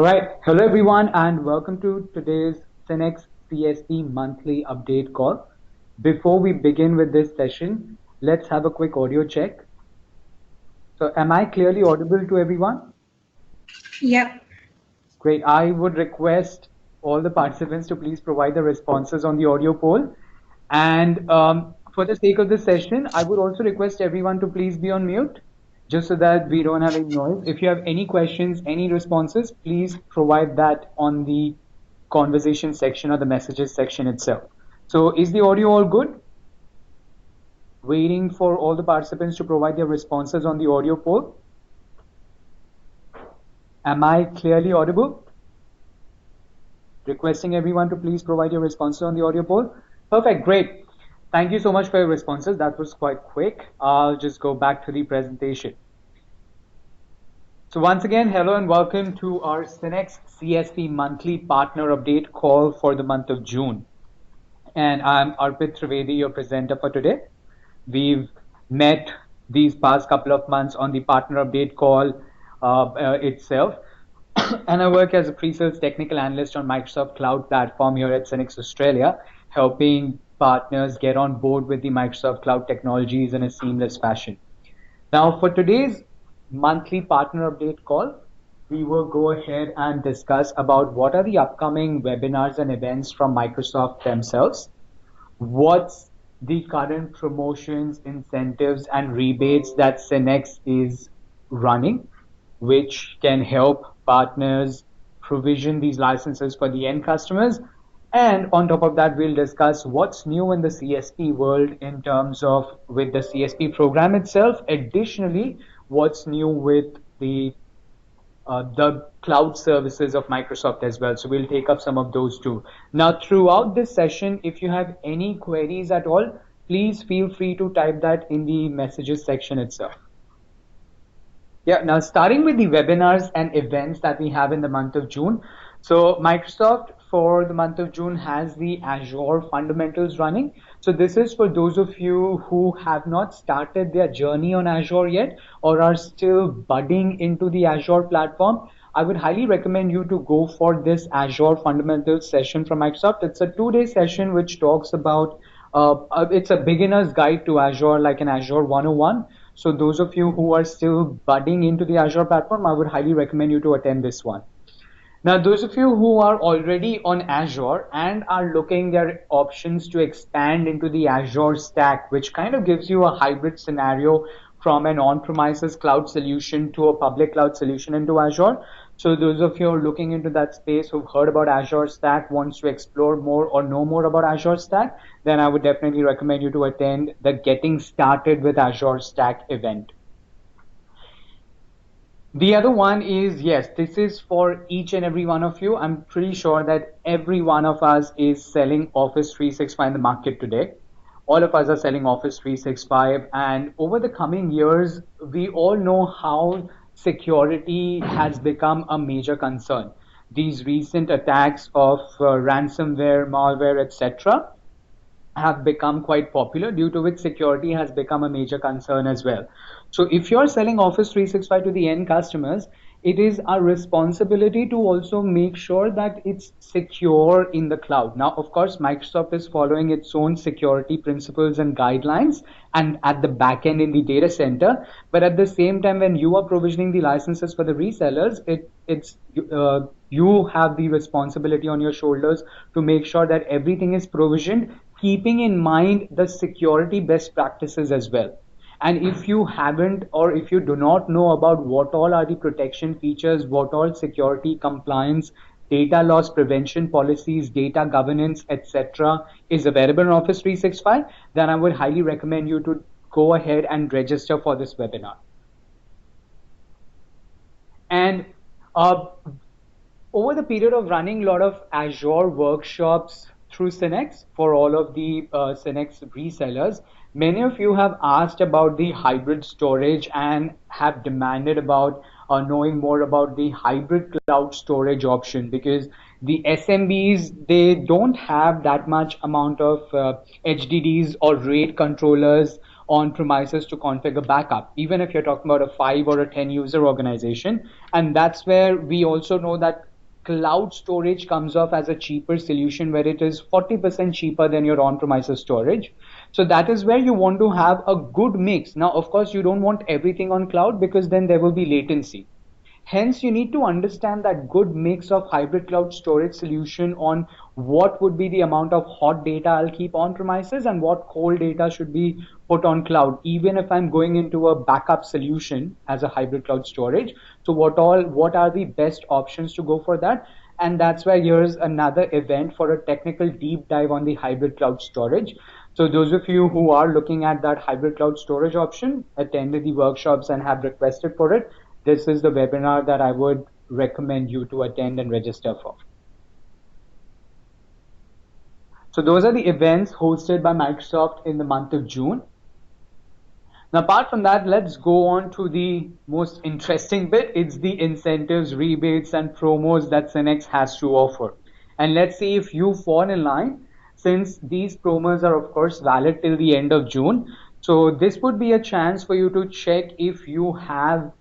All right. Hello, everyone, and welcome to today's Cinex CSP monthly update call. Before we begin with this session, let's have a quick audio check. So, am I clearly audible to everyone? Yep. Great. I would request all the participants to please provide the responses on the audio poll. And for the sake of this session, I would also request everyone to please be on mute, just so that we don't have any noise. If you have any questions, any responses, please provide that on the conversation section or the messages section itself. So is the audio all good? Waiting for all the participants to provide their responses on the audio poll. Am I clearly audible? Requesting everyone to please provide your responses on the audio poll. Perfect, great. Thank you so much for your responses. That was quite quick. I'll just go back to the presentation. So once again, hello and welcome to our Cinex CSP monthly partner update call for the month of June. And I'm Arpit Trivedi, your presenter for today. We've met these past couple of months on the partner update call itself. And I work as a pre-sales technical analyst on Microsoft Cloud platform here at Cinex Australia, helping partners get on board with the Microsoft Cloud technologies in a seamless fashion. Now, for today's monthly partner update call, we will go ahead and discuss about what are the upcoming webinars and events from Microsoft themselves, what's the current promotions, incentives, and rebates that Cinex is running, which can help partners provision these licenses for the end customers. And on top of that, we'll discuss what's new in the CSP world in terms of with the CSP program itself. Additionally, what's new with the cloud services of Microsoft as well. So we'll take up some of those too. Now, throughout this session, if you have any queries at all, please feel free to type that in the messages section itself. Yeah, now starting with the webinars and events that we have in the month of June. So Microsoft for the month of June has the Azure fundamentals running. So this is for those of you who have not started their journey on Azure yet or are still budding into the Azure platform. I would highly recommend you to go for this Azure fundamentals session from Microsoft. It's a 2-day session which talks about it's a beginner's guide to Azure, like an Azure 101. So those of you who are still budding into the Azure platform, I would highly recommend you to attend this one. Now, those of you who are already on Azure and are looking their options to expand into the Azure stack, which kind of gives you a hybrid scenario from an on-premises cloud solution to a public cloud solution into Azure. So those of you who are looking into that space who've heard about Azure Stack, wants to explore more or know more about Azure Stack, then I would definitely recommend you to attend the Getting Started with Azure Stack event. The other one is, yes, this is for each and every one of you. I'm pretty sure that every one of us is selling Office 365 in the market today. All of us are selling Office 365, and over the coming years, we all know how security has become a major concern. These recent attacks of ransomware, malware, etc., have become quite popular, due to which security has become a major concern as well. So if you're selling Office 365 to the end customers, it is our responsibility to also make sure that it's secure in the cloud. Now, of course, Microsoft is following its own security principles and guidelines and at the back end in the data center. But at the same time, when you are provisioning the licenses for the resellers, you have the responsibility on your shoulders to make sure that everything is provisioned, keeping in mind the security best practices as well. And if you haven't, or if you do not know about what all are the protection features, what all security compliance, data loss prevention policies, data governance, etc. is available in Office 365, then I would highly recommend you to go ahead and register for this webinar. And over the period of running a lot of Azure workshops through Cinex for all of the Cinex resellers, many of you have asked about the hybrid storage and have demanded about knowing more about the hybrid cloud storage option, because the SMBs, they don't have that much amount of HDDs or RAID controllers on premises to configure backup, even if you're talking about a 5 or a 10 user organization. And that's where we also know that cloud storage comes off as a cheaper solution where it is 40% cheaper than your on-premises storage. So that is where you want to have a good mix. Now, of course, you don't want everything on cloud because then there will be latency. Hence, you need to understand that good mix of hybrid cloud storage solution on what would be the amount of hot data I'll keep on premises and what cold data should be put on cloud, even if I'm going into a backup solution as a hybrid cloud storage. So what are the best options to go for that? And that's why here's another event for a technical deep dive on the hybrid cloud storage. So those of you who are looking at that hybrid cloud storage option, attended the workshops and have requested for it, this is the webinar that I would recommend you to attend and register for. So those are the events hosted by Microsoft in the month of June. Now, apart from that, let's go on to the most interesting bit. It's the incentives, rebates, and promos that Cinex has to offer. And let's see if you fall in line, since these promos are, of course, valid till the end of June. So this would be a chance for you to check if you are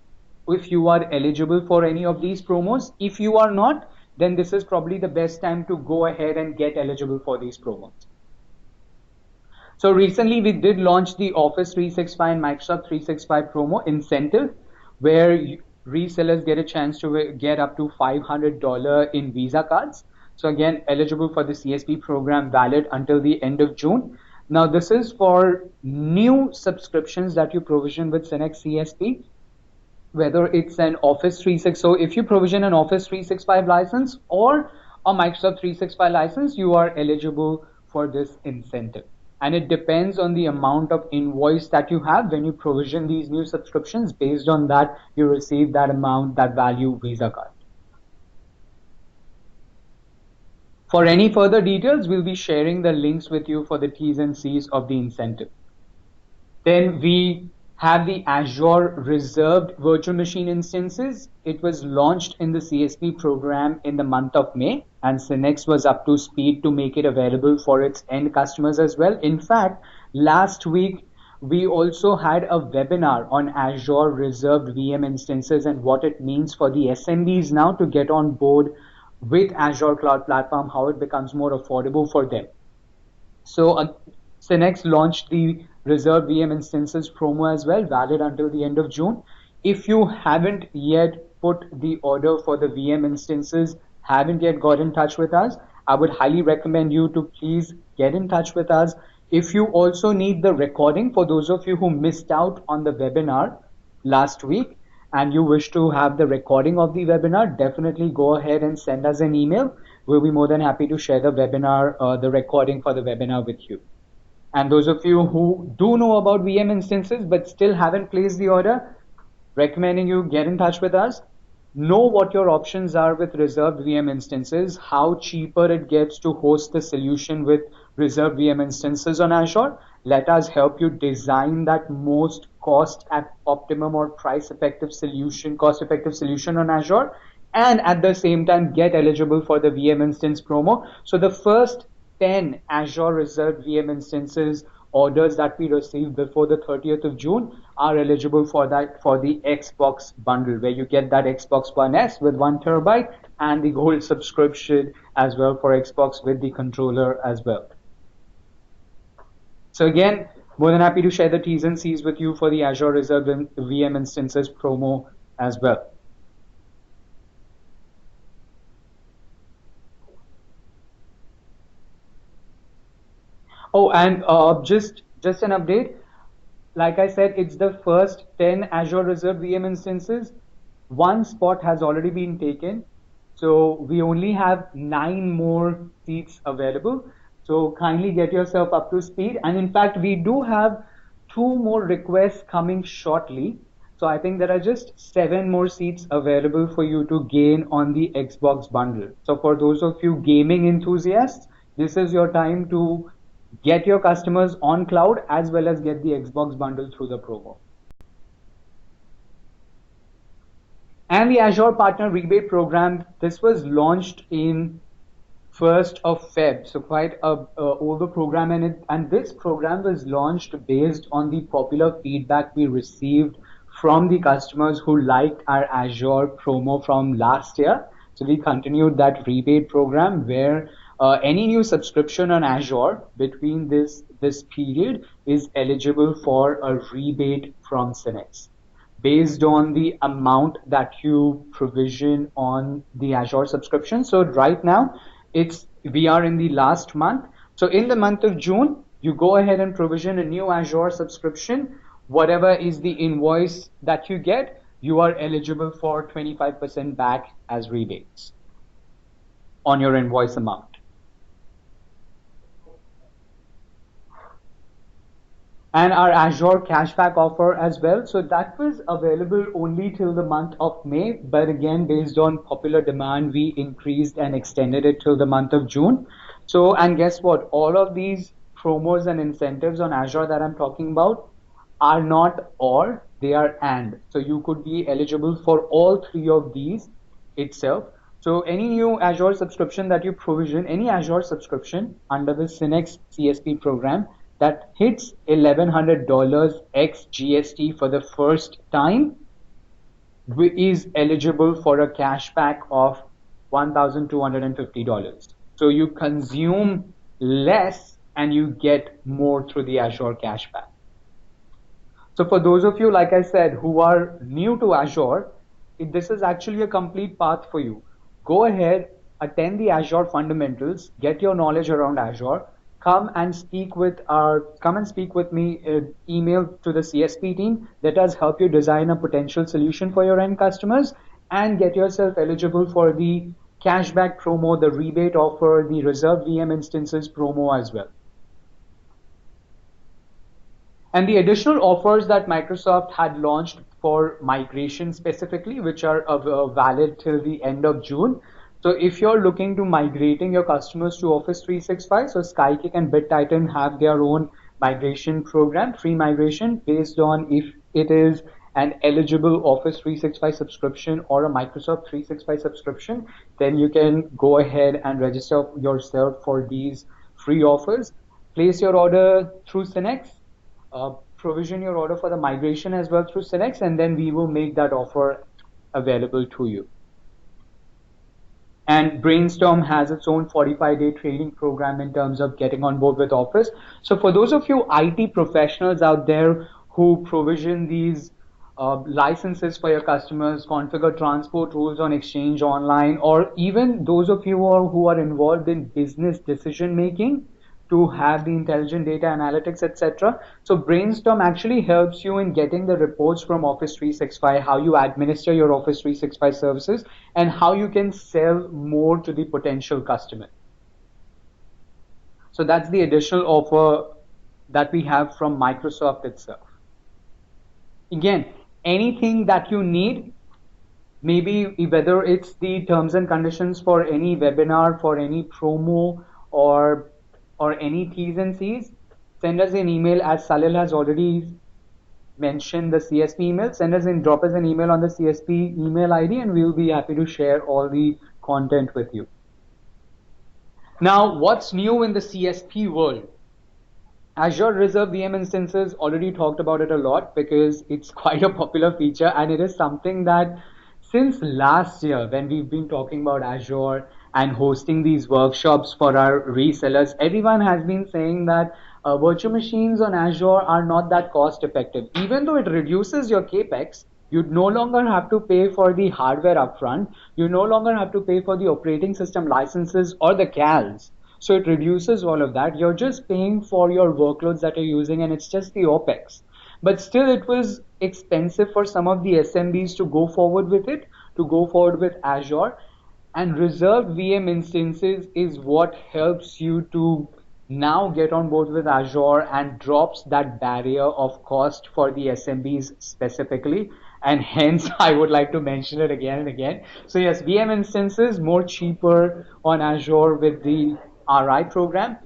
eligible for any of these promos. If you are not, then this is probably the best time to go ahead and get eligible for these promos. So recently we did launch the Office 365 and Microsoft 365 promo incentive, where resellers get a chance to get up to $500 in Visa cards. So again, eligible for the CSP program, valid until the end of June. Now this is for new subscriptions that you provision with Cinex CSP, whether it's an Office 365. So if you provision an Office 365 license or a Microsoft 365 license, you are eligible for this incentive. And it depends on the amount of invoice that you have when you provision these new subscriptions. Based on that, you receive that amount, that value Visa card. For any further details, we'll be sharing the links with you for the T's and C's of the incentive. Then we have the Azure reserved virtual machine instances. It was launched in the CSP program in the month of May, and Cinex was up to speed to make it available for its end customers as well. In fact, last week, we also had a webinar on Azure reserved VM instances and what it means for the SMBs now to get on board with Azure Cloud Platform, how it becomes more affordable for them. So Cinex launched the reserved VM instances promo as well, valid until the end of June. If you haven't yet put the order for the VM instances, haven't yet got in touch with us, I would highly recommend you to please get in touch with us. If you also need the recording, for those of you who missed out on the webinar last week and you wish to have the recording of the webinar, definitely go ahead and send us an email. We'll be more than happy to share the webinar, the recording for the webinar with you. And those of you who do know about VM instances but still haven't placed the order, recommending you get in touch with us. Know what your options are with reserved VM instances, how cheaper it gets to host the solution with reserved VM instances on Azure. Let us help you design that most cost at optimum or cost effective solution on Azure, and at the same time get eligible for the VM instance promo. So the first 10 Azure reserved VM instances orders that we received before the 30th of June are eligible for the Xbox bundle, where you get that Xbox One S with 1 terabyte and the gold subscription as well for Xbox with the controller as well. So again, more than happy to share the T's and C's with you for the Azure reserved VM instances promo as well. Oh, and just an update. Like I said, it's the first 10 Azure Reserve VM instances. One spot has already been taken. So we only have 9 more seats available. So kindly get yourself up to speed. And in fact, we do have 2 more requests coming shortly. So I think there are just 7 more seats available for you to gain on the Xbox bundle. So for those of you gaming enthusiasts, this is your time to get your customers on cloud as well as get the Xbox bundle through the promo. And the Azure Partner Rebate Program, this was launched in 1st of Feb, so quite a older program, and this program was launched based on the popular feedback we received from the customers who liked our Azure promo from last year. So we continued that rebate program where any new subscription on Azure between this period is eligible for a rebate from Cinex based on the amount that you provision on the Azure subscription. So right now, it's we are in the last month. So in the month of June, you go ahead and provision a new Azure subscription. Whatever is the invoice that you get, you are eligible for 25% back as rebates on your invoice amount. And our Azure cashback offer as well. So that was available only till the month of May, but again, based on popular demand, we increased and extended it till the month of June. So, and guess what? All of these promos and incentives on Azure that I'm talking about are not or, they are and. So you could be eligible for all three of these itself. So any new Azure subscription that you provision, any Azure subscription under the Synex CSP program that hits $1,100 ex GST for the first time is eligible for a cashback of $1,250. So you consume less and you get more through the Azure cashback. So for those of you, like I said, who are new to Azure, this is actually a complete path for you. Go ahead, attend the Azure fundamentals, get your knowledge around Azure, come and speak with me, email to the CSP team. Let us help you design a potential solution for your end customers and get yourself eligible for the cashback promo, the rebate offer, the reserved VM instances promo as well. And the additional offers that Microsoft had launched for migration specifically, which are valid till the end of June. So if you're looking to migrating your customers to Office 365, so Skykick and BitTitan have their own migration program, free migration, based on if it is an eligible Office 365 subscription or a Microsoft 365 subscription, then you can go ahead and register yourself for these free offers. Place your order through Synex, provision your order for the migration as well through Synex, and then we will make that offer available to you. And Brainstorm has its own 45-day training program in terms of getting on board with Office. So for those of you IT professionals out there who provision these licenses for your customers, configure transport rules on Exchange Online, or even those of you who are involved in business decision making, to have the intelligent data analytics, etc. So Brainstorm actually helps you in getting the reports from Office 365, how you administer your Office 365 services, and how you can sell more to the potential customer. So that's the additional offer that we have from Microsoft itself. Again, anything that you need, maybe whether it's the terms and conditions for any webinar, for any promo, or any T's and C's, send us an email, as Salil has already mentioned the CSP email. Drop us an email on the CSP email ID, and we'll be happy to share all the content with you. Now, what's new in the CSP world? Azure Reserve VM instances, already talked about it a lot because it's quite a popular feature, and it is something that since last year, when we've been talking about Azure and hosting these workshops for our resellers, everyone has been saying that virtual machines on Azure are not that cost effective. Even though it reduces your capex, you no longer have to pay for the hardware upfront. You no longer have to pay for the operating system licenses or the CALs. So it reduces all of that. You're just paying for your workloads that you're using, and it's just the OPEX. But still, it was expensive for some of the SMBs to go forward with it, to go forward with Azure. And reserved VM instances is what helps you to now get on board with Azure and drops that barrier of cost for the SMBs specifically. And hence, I would like to mention it again and again. So yes, VM instances more cheaper on Azure with the RI program.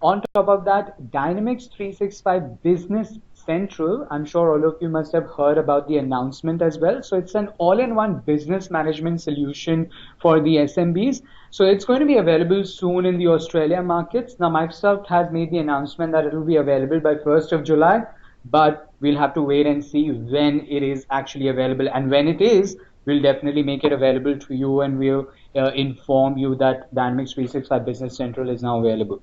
On top of that, Dynamics 365 Business Central, I'm sure all of you must have heard about the announcement as well. So it's an all-in-one business management solution for the SMBs. So it's going to be available soon in the Australia markets. Now, Microsoft has made the announcement that it will be available by 1st of July, but we'll have to wait and see when it is actually available. And when it is, we'll definitely make it available to you, and we'll inform you that Dynamics 365 Business Central is now available.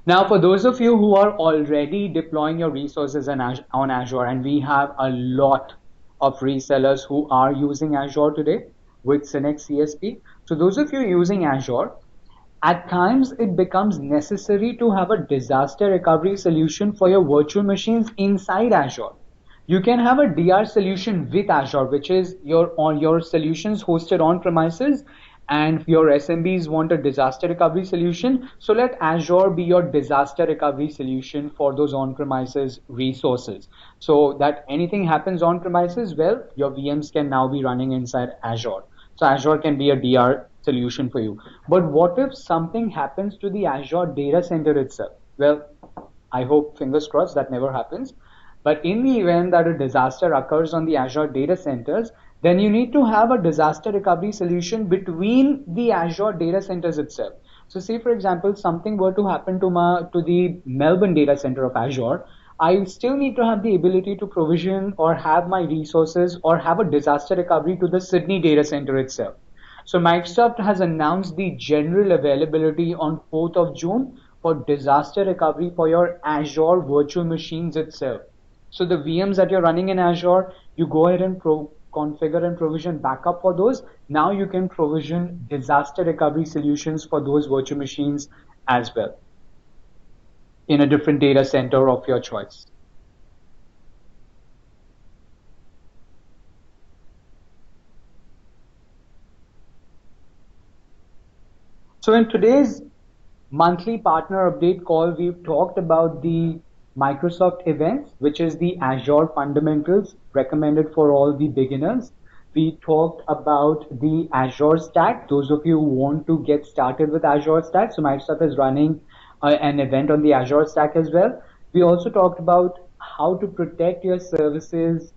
Now, for those of you who are already deploying your resources on Azure, and we have a lot of resellers who are using Azure today with Synex CSP. So those of you using Azure, at times it becomes necessary to have a disaster recovery solution for your virtual machines inside Azure. You can have a DR solution with Azure, which is your solutions hosted on premises, and your SMBs want a disaster recovery solution. So let Azure be your disaster recovery solution for those on premises resources. So that anything happens on premises, well, your VMs can now be running inside Azure. So Azure can be a DR solution for you. But what if something happens to the Azure data center itself? Well, I hope, fingers crossed, that never happens. But in the event that a disaster occurs on the Azure data centers, then you need to have a disaster recovery solution between the Azure data centers itself. So say, for example, something were to happen to the Melbourne data center of Azure, I still need to have the ability to provision or have my resources or have a disaster recovery to the Sydney data center itself. So Microsoft has announced the general availability on 4th of June for disaster recovery for your Azure virtual machines itself. So the VMs that you're running in Azure, you go ahead and configure and provision backup for those. Now you can provision disaster recovery solutions for those virtual machines as well in a different data center of your choice. So in today's monthly partner update call, we've talked about the Microsoft events, which is the Azure fundamentals recommended for all the beginners. We talked about the Azure Stack. Those of you who want to get started with Azure Stack, so Microsoft is running an event on the Azure Stack as well. We also talked about how to protect your services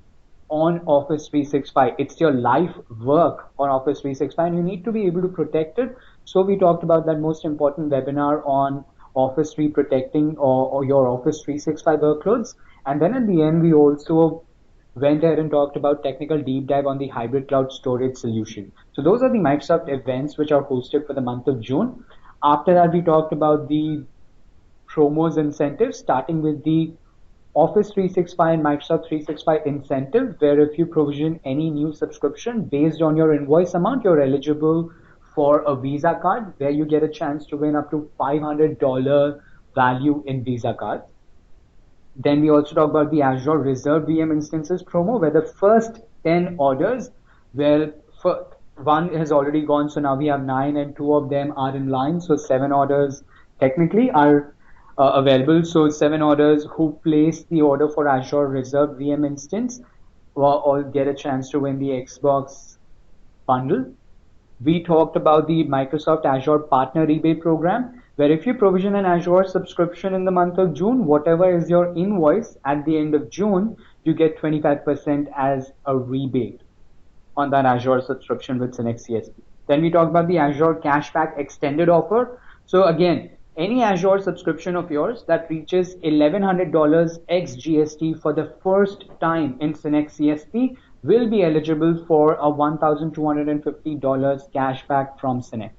on Office 365. It's your life work on Office 365, and you need to be able to protect it. So we talked about that most important webinar on Office 3 protecting or your Office 365 workloads. And then at the end, we also went ahead and talked about technical deep dive on the hybrid cloud storage solution. So those are the Microsoft events which are hosted for the month of June. After that, we talked about the promos incentives, starting with the Office 365 and Microsoft 365 incentive, where if you provision any new subscription based on your invoice amount, you're eligible for a Visa card where you get a chance to win up to $500 value in Visa cards. Then we also talk about the Azure Reserve VM instances promo, where the first 10 orders, well, one has already gone, so now we have 9, and 2 of them are in line. So 7 orders technically are available. So 7 orders who place the order for Azure Reserve VM instance will all get a chance to win the Xbox bundle. We talked about the Microsoft Azure Partner Rebate Program, where if you provision an Azure subscription in the month of June, whatever is your invoice at the end of June, you get 25% as a rebate on that Azure subscription with Synex CSP. Then we talked about the Azure Cashback Extended Offer. So again, any Azure subscription of yours that reaches $1,100 ex GST for the first time in Synex CSP will be eligible for a $1,250 cashback from Synex.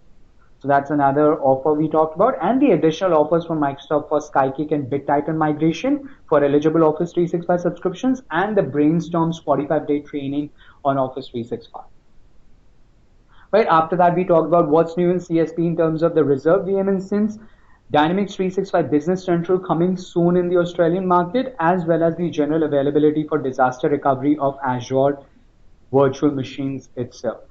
So that's another offer we talked about, and the additional offers from Microsoft for Skykick and BitTitan migration for eligible Office 365 subscriptions, and the Brainstorm's 45-day training on Office 365. Right after that, we talked about what's new in CSP in terms of the Reserve VM instance, Dynamics 365 Business Central coming soon in the Australian market, as well as the general availability for disaster recovery of Azure virtual machines itself.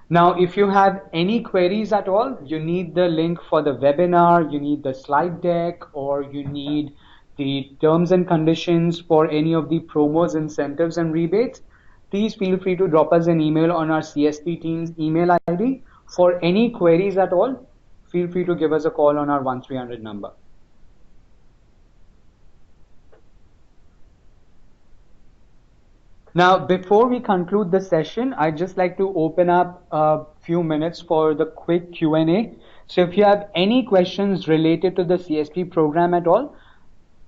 Now, if you have any queries at all, you need the link for the webinar, you need the slide deck, or you need the terms and conditions for any of the promos, incentives, and rebates, please feel free to drop us an email on our CSP team's email ID. For any queries at all, feel free to give us a call on our 1300 number. Now, before we conclude the session, I'd just like to open up a few minutes for the quick Q&A. So if you have any questions related to the CSP program at all,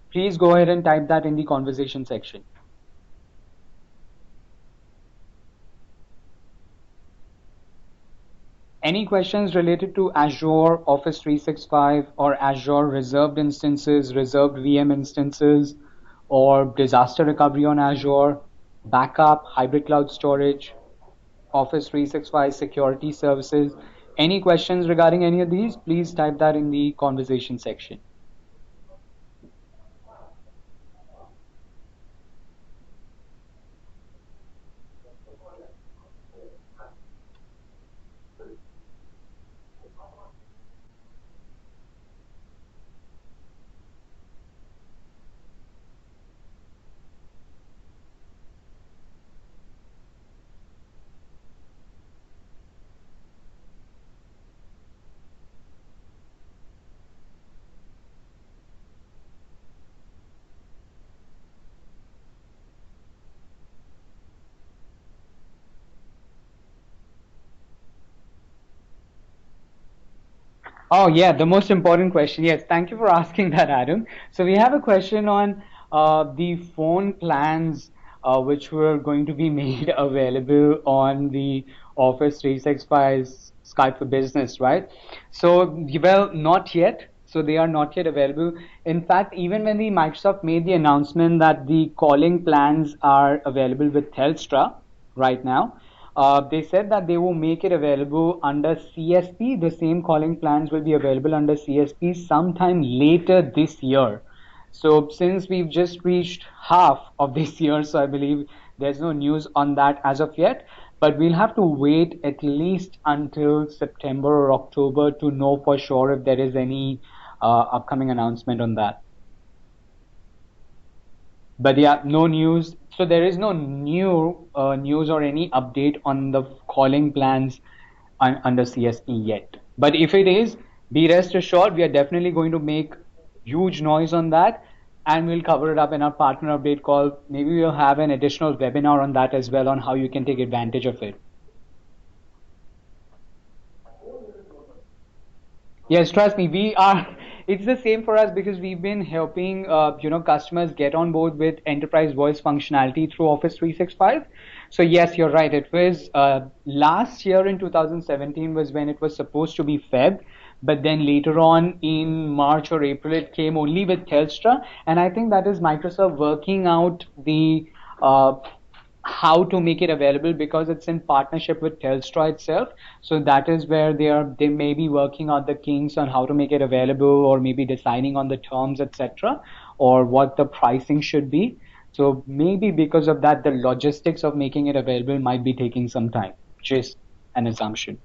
please go ahead and type that in the conversation section. Any questions related to Azure, Office 365, or Azure reserved instances, reserved VM instances, or disaster recovery on Azure, backup, hybrid cloud storage, Office 365 security services? Any questions regarding any of these? Please type that in the conversation section. Oh, yeah, the most important question. Yes, thank you for asking that, Adam. So we have a question on the phone plans which were going to be made available on the Office 365 Skype for Business, right? So, well, not yet. So they are not yet available. In fact, even when the Microsoft made the announcement that the calling plans are available with Telstra right now, they said that they will make it available under CSP. The same calling plans will be available under CSP sometime later this year. So since we've just reached half of this year, so I believe there's no news on that as of yet. But we'll have to wait at least until September or October to know for sure if there is any upcoming announcement on that. But yeah, no news. So there is no new news or any update on the calling plans under CSE yet. But if it is, be rest assured, we are definitely going to make huge noise on that, and we'll cover it up in our partner update call. Maybe we'll have an additional webinar on that as well on how you can take advantage of it. Yes, trust me, we are. It's the same for us because we've been helping, customers get on board with enterprise voice functionality through Office 365. So yes, you're right. It was last year in 2017 was when it was supposed to be Feb, but then later on in March or April it came only with Telstra, and I think that is Microsoft working out the uh, how to make it available because it's in partnership with Telstra itself. So that is where they may be working out the kinks on how to make it available or maybe deciding on the terms, etc., or what the pricing should be. So maybe because of that, the logistics of making it available might be taking some time. Just an assumption.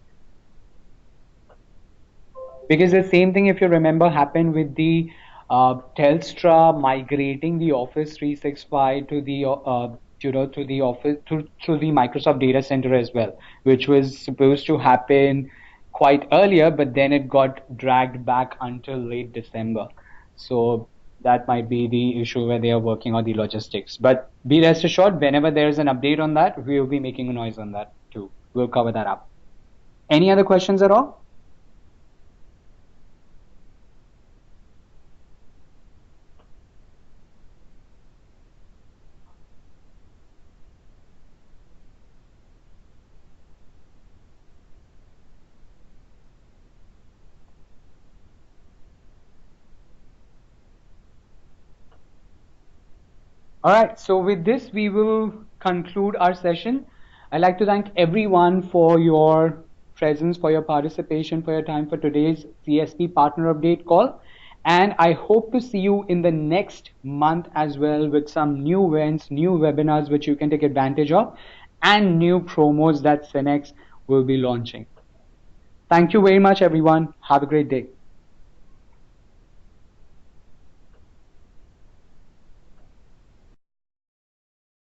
Because the same thing, if you remember, happened with the Telstra migrating the Office 365 to the to the Office to the Microsoft data center as well, which was supposed to happen quite earlier, but then it got dragged back until late December. So that might be the issue where they are working on the logistics. But be rest assured, whenever there is an update on that, we will be making a noise on that too. We'll cover that up. Any other questions at all? All right, so with this, we will conclude our session. I'd like to thank everyone for your presence, for your participation, for your time for today's CSP Partner Update call. And I hope to see you in the next month as well with some new events, new webinars which you can take advantage of, and new promos that Cenex will be launching. Thank you very much, everyone. Have a great day.